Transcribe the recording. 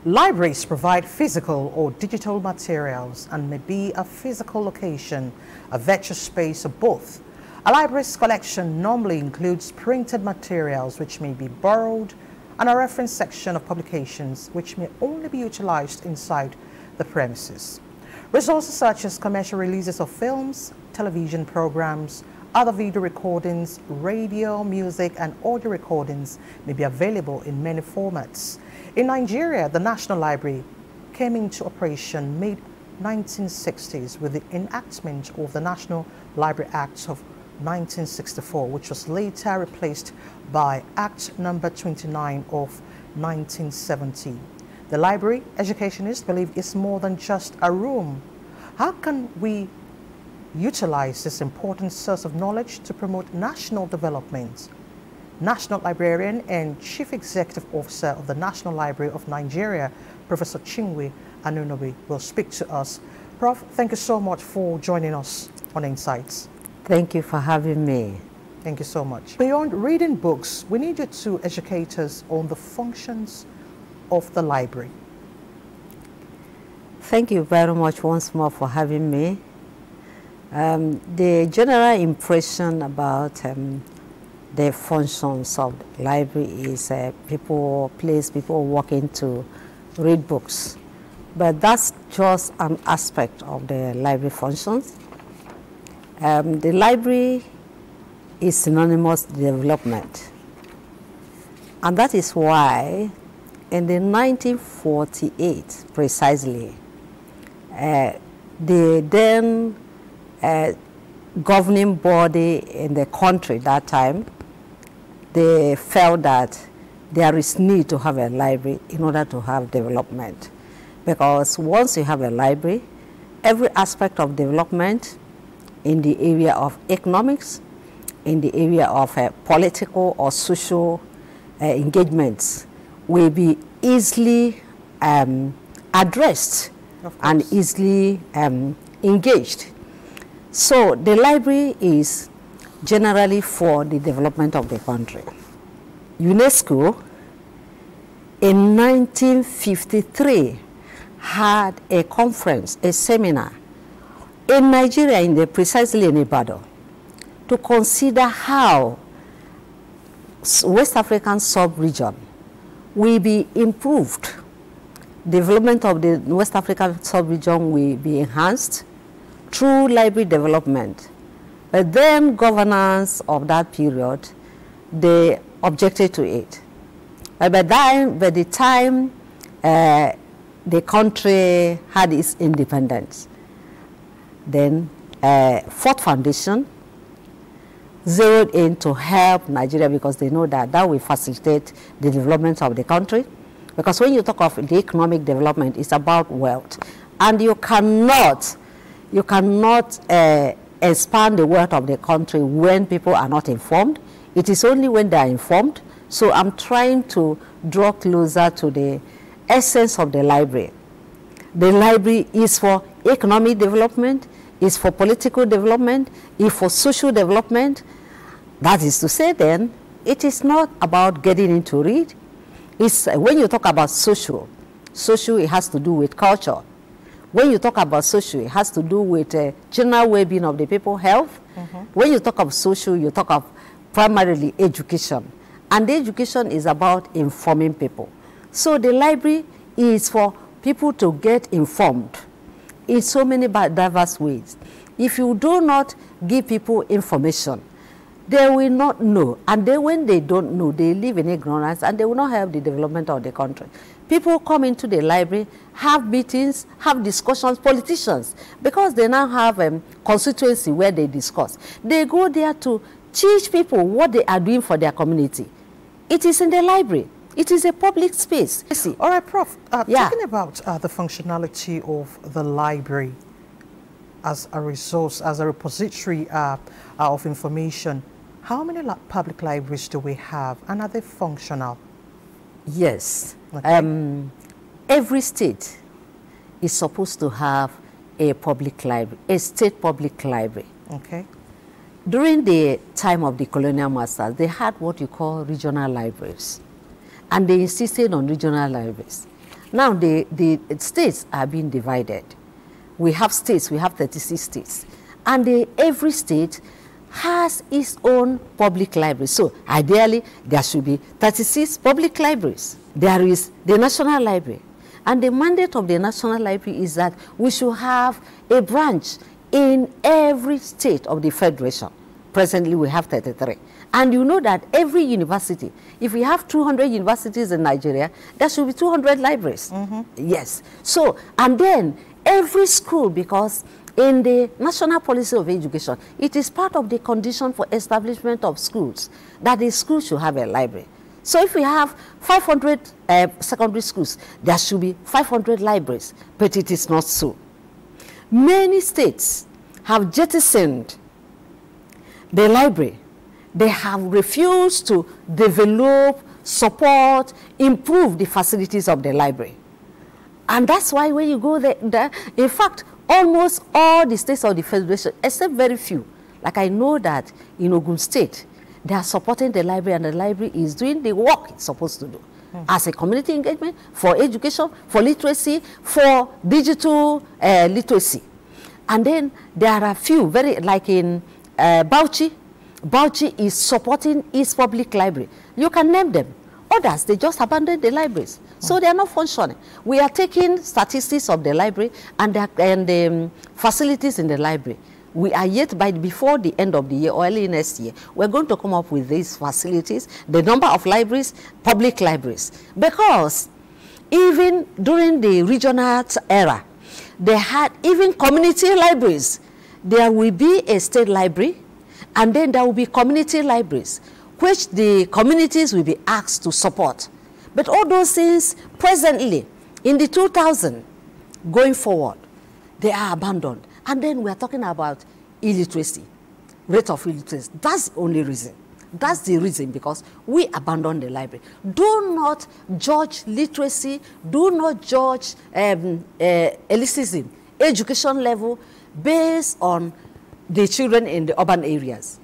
Libraries provide physical or digital materials and may be a physical location, a virtual space, or both. A library's collection normally includes printed materials which may be borrowed and a reference section of publications which may only be utilized inside the premises. Resources such as commercial releases of films, television programs, other video recordings, radio, music, and audio recordings may be available in many formats. In Nigeria, the National Library came into operation mid-1960s with the enactment of the National Library Act of 1964, which was later replaced by Act number 29 of 1970. The library, educationists believe, is more than just a room. How can we utilize this important source of knowledge to promote national development? National Librarian and Chief Executive Officer of the National Library of Nigeria, Professor Chinwe Anunobi, will speak to us. Prof, thank you so much for joining us on Insights. Thank you for having me. Thank you so much. Beyond reading books, we need you to educate us on the functions of the library. Thank you very much once more for having me. The general impression about the functions of the library is people walking to read books. But that's just an aspect of the library functions. The library is synonymous with development. And that is why in the 1948 precisely, the then governing body in the country that time, they felt that there is need to have a library in order to have development. Because once you have a library, every aspect of development in the area of economics, in the area of political or social engagements will be easily addressed and easily engaged. So the library is generally for the development of the country. UNESCO in 1953 had a conference, a seminar in Nigeria, precisely in Ibadan, to consider how West African sub-region will be improved. Development of the West African sub-region will be enhanced through library development. But then governance of that period, they objected to it. But by the time the country had its independence, then Ford Foundation zeroed in to help Nigeria because they know that that will facilitate the development of the country. Because when you talk of the economic development, it's about wealth. And you cannot expand the wealth of the country when people are not informed. It is only when they are informed. So I'm trying to draw closer to the essence of the library. The library is for economic development, is for political development, is for social development. That is to say then, it is not about getting into read. It's, when you talk about social, it has to do with culture. When you talk about social, it has to do with general well-being of the people, health. When you talk of social, you talk of primarily education. And the education is about informing people. So the library is for people to get informed in so many diverse ways. If you do not give people information, they will not know. And then when they don't know, they live in ignorance and they will not help the development of the country. People come into the library, have meetings, have discussions, politicians, because they now have a constituency where they discuss. They go there to teach people what they are doing for their community. It is in the library. It is a public space. All right, Prof. Talking about the functionality of the library as a resource, as a repository of information, how many public libraries do we have, and are they functional? Yes. Okay. Every state is supposed to have a public library, a state public library. Okay. During the time of the colonial masters, they had what you call regional libraries. And they insisted on regional libraries. Now, the states are being divided. We have states, we have 36 states. And every state has its own public library. So, ideally, there should be 36 public libraries. There is the National Library. And the mandate of the National Library is that we should have a branch in every state of the Federation. Presently, we have 33. And you know that every university, if we have 200 universities in Nigeria, there should be 200 libraries. Yes. So, and then every school, because in the National Policy of Education, it is part of the condition for establishment of schools that the school should have a library. So if we have 500 secondary schools, there should be 500 libraries, but it is not so. Many states have jettisoned the library. They have refused to develop, support, improve the facilities of the library. And that's why when you go there, in fact, almost all the states of the Federation, except very few, like I know that in Ogun State, they are supporting the library, and the library is doing the work it's supposed to do. As a community engagement, for education, for literacy, for digital literacy. And then there are a few, very like in Bauchi. Bauchi is supporting its public library. You can name them. Others, they just abandoned the libraries. So they are not functioning. We are taking statistics of the library and the facilities in the library. We are yet, before the end of the year or early next year, we're going to come up with these facilities, the number of libraries, public libraries. Because even during the regional era, they had even community libraries. There will be a state library, and then there will be community libraries, which the communities will be asked to support. But all those things presently, in the 2000, going forward, they are abandoned. And then we are talking about illiteracy, rate of illiteracy. That's the only reason. That's the reason, because we abandoned the library. Do not judge literacy, do not judge elitism, education level, based on the children in the urban areas.